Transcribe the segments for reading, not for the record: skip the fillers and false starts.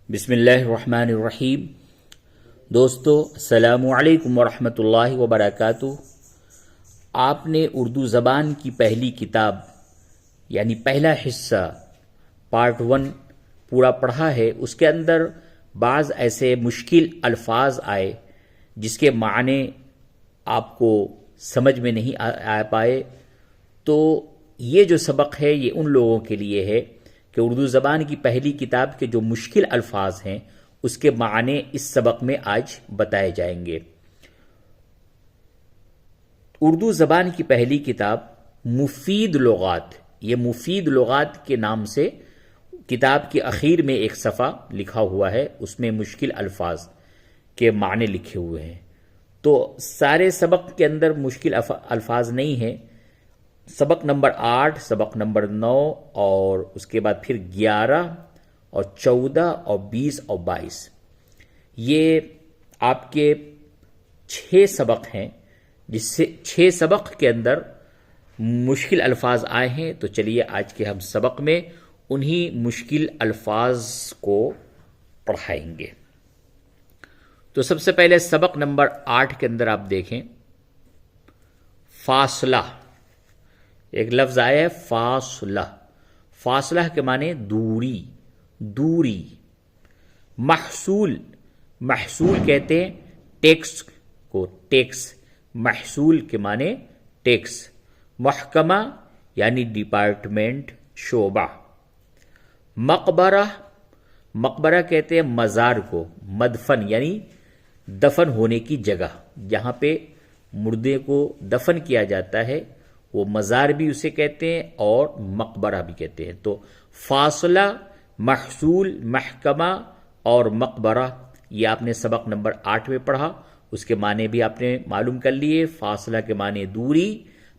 بسم اللہ الرحمن الرحیم۔ دوستو السلام علیکم ورحمۃ اللہ وبرکاتہ۔ آپ نے اردو زبان کی پہلی کتاب یعنی پہلا حصہ پارٹ 1 پورا پڑھا ہے۔ اس کے اندر بعض ایسے مشکل الفاظ آئے جس کے معنی آپ کو سمجھ میں نہیں آ پائے، تو یہ جو سبق ہے یہ ان لوگوں کے لیے ہے کہ اردو زبان کی پہلی کتاب کے جو مشکل الفاظ ہیں اس کے معنی اس سبق میں آج بتائے جائیں گے۔ اردو زبان کی پہلی کتاب مفید لغات، یہ مفید لغات کے نام سے کتاب کے اخیر میں ایک صفحہ لکھا ہوا ہے، اس میں مشکل الفاظ کے معنی لکھے ہوئے ہیں۔ تو سارے سبق کے اندر مشکل الفاظ نہیں ہیں۔ سبق نمبر 8، سبق نمبر 9 اور اس کے بعد پھر 11 اور 14 اور 20 اور 22، یہ آپ کے 6 سبق ہیں، جس سے 6 سبق کے اندر مشکل الفاظ آئے ہیں۔ تو چلیے آج کے ہم سبق میں انہی مشکل الفاظ کو پڑھائیں گے۔ تو سب سے پہلے سبق نمبر 8 کے اندر آپ دیکھیں، فاصلہ، ایک لفظ آیا ہے فاصلہ۔ فاصلہ کے معنی دوری، دوری۔ محصول، محصول کہتے ہیں ٹیکس کو، ٹیکس، محصول کے معنی ٹیکس۔ محکمہ یعنی ڈپارٹمنٹ، شعبہ۔ مقبرہ، مقبرہ کہتے ہیں مزار کو، مدفن یعنی دفن ہونے کی جگہ، جہاں پہ مردے کو دفن کیا جاتا ہے، وہ مزار بھی اسے کہتے ہیں اور مقبرہ بھی کہتے ہیں۔ تو فاصلہ، محصول، محکمہ اور مقبرہ، یہ آپ نے سبق نمبر 8 میں پڑھا، اس کے معنی بھی آپ نے معلوم کر لیے۔ فاصلہ کے معنی دوری،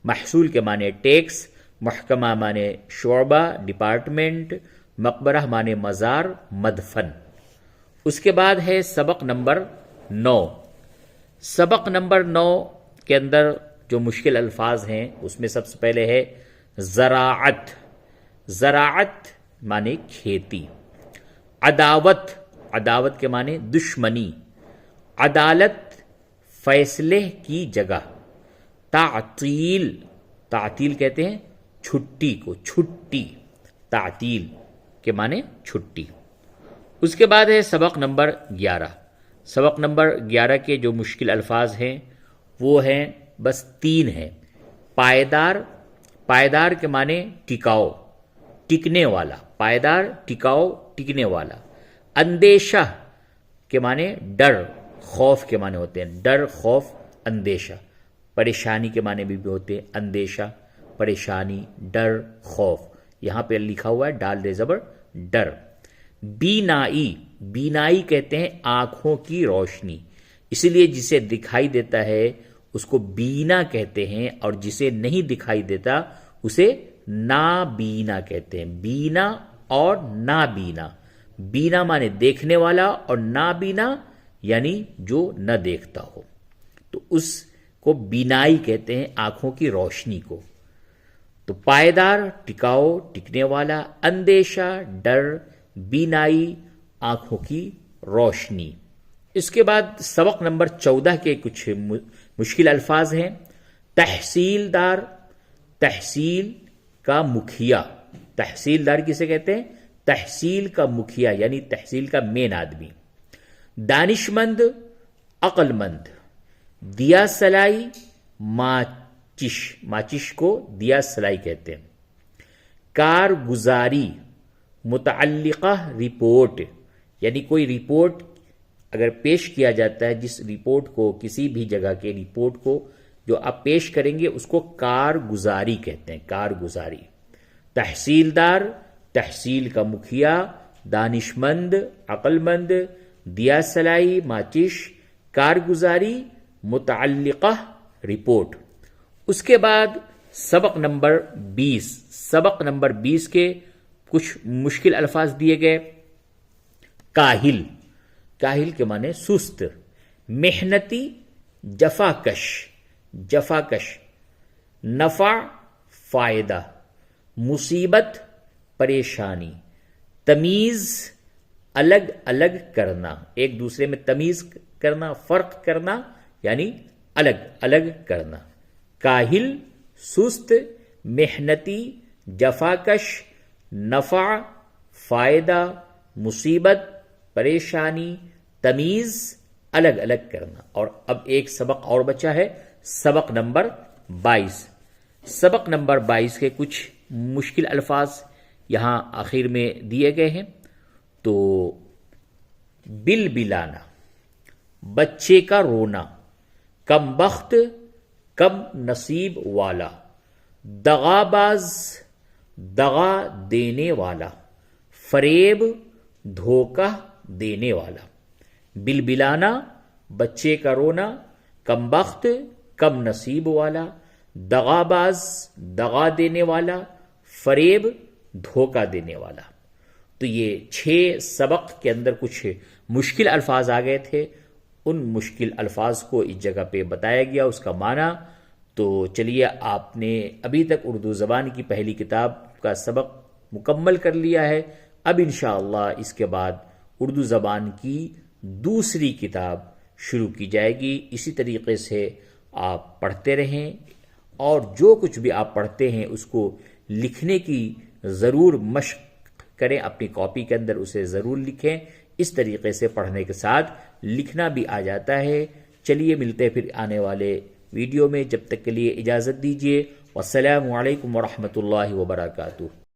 محصول کے معنی ٹیکس، محکمہ معنی شعبہ، ڈپارٹمنٹ، مقبرہ معنی مزار، مدفن۔ اس کے بعد ہے سبق نمبر 9۔ سبق نمبر 9 کے اندر جو مشکل الفاظ ہیں اس میں سب سے پہلے ہے زراعت۔ زراعت معنی کھیتی۔ عداوت، عداوت کے معنی دشمنی۔ عدالت، فیصلے کی جگہ۔ تعطیل، تعطیل کہتے ہیں چھٹی کو، چھٹی، تعطیل کے معنی چھٹی۔ اس کے بعد ہے سبق نمبر 11۔ سبق نمبر 11 کے جو مشکل الفاظ ہیں وہ ہیں بس 3 ہیں۔ پائیدار، پائیدار کے معنی ٹکاؤ، ٹکنے والا، پائیدار، ٹکاؤ، ٹکنے والا۔ اندیشہ کے معنی ڈر، خوف کے معنی ہوتے ہیں، ڈر، خوف، اندیشہ۔ پریشانی کے معنی بھی ہوتے ہیں، اندیشہ، پریشانی، ڈر، خوف۔ یہاں پہ لکھا ہوا ہے ڈال دے زبر ڈر۔ بینائی، بینائی کہتے ہیں آنکھوں کی روشنی، اسی لیے جسے دکھائی دیتا ہے اس کو بینا کہتے ہیں، اور جسے نہیں دکھائی دیتا اسے نابینا کہتے ہیں۔ بینا اور نابینا، بینا مانے دیکھنے والا اور نابینا یعنی جو نہ دیکھتا ہو، تو اس کو بینائی کہتے ہیں، آنکھوں کی روشنی کو۔ تو پائیدار، ٹکاؤ، ٹکنے والا، اندیشہ، ڈر، بینائی، آنکھوں کی روشنی۔ اس کے بعد سبق نمبر 14 کے کچھ مشکل الفاظ ہیں۔ تحصیلدار، تحصیل کا مکھیا۔ تحصیلدار کسے کہتے ہیں؟ تحصیل کا مکھیا یعنی تحصیل کا مین آدمی۔ دانشمند، عقل مند۔ دیا سلائی، ماچش، ماچش کو دیا سلائی کہتے ہیں۔ کارگزاری، متعلقہ رپورٹ، یعنی کوئی رپورٹ اگر پیش کیا جاتا ہے، جس رپورٹ کو، کسی بھی جگہ کے رپورٹ کو جو آپ پیش کریں گے اس کو کارگزاری کہتے ہیں، کارگزاری۔ تحصیلدار، تحصیل کا مکھیا، دانشمند، عقل مند، دیا سلائی، ماچش، کارگزاری، متعلقہ رپورٹ۔ اس کے بعد سبق نمبر 20۔ سبق نمبر 20 کے کچھ مشکل الفاظ دیے گئے۔ کاہل، کاہل کے معنی سست۔ محنتی، جفاکش، جفاکش۔ نفع، فائدہ۔ مصیبت، پریشانی۔ تمیز، الگ الگ کرنا، ایک دوسرے میں تمیز کرنا، فرق کرنا، یعنی الگ الگ کرنا. کاہل، سست، محنتی، جفاکش، نفع، فائدہ، مصیبت، پریشانی، تمیز، الگ الگ کرنا. اور اب ایک سبق اور بچا ہے، سبق نمبر 22. سبق نمبر 22 کے کچھ مشکل الفاظ یہاں آخر میں دیے گئے ہیں. تو بل بلانا، بچے کا رونا، کم بخت، کم نصیب والا، دغا باز، دغا دینے والا، فریب، دھوکہ دینے والا. بل بلانا، بچے کا رونا، کم بخت، کم نصیب والا، دغا باز، دغا دینے والا، فریب، دھوکہ دینے والا. تو یہ 6 سبق کے اندر کچھ مشکل الفاظ آ گئے تھے، ان مشکل الفاظ کو اس جگہ پہ بتایا گیا، اس کا معنی. تو چلیے، آپ نے ابھی تک اردو زبان کی پہلی کتاب کا سبق مکمل کر لیا ہے. اب انشاءاللہ اس کے بعد اردو زبان کی دوسری کتاب شروع کی جائے گی. اسی طریقے سے آپ پڑھتے رہیں، اور جو کچھ بھی آپ پڑھتے ہیں اس کو لکھنے کی ضرور مشق کریں، اپنی کاپی کے اندر اسے ضرور لکھیں. اس طریقے سے پڑھنے کے ساتھ لکھنا بھی آ جاتا ہے. چلیے، ملتے ہیں پھر آنے والے ویڈیو میں. جب تک کے لیے اجازت دیجیے. والسلام علیکم ورحمۃ اللہ وبرکاتہ.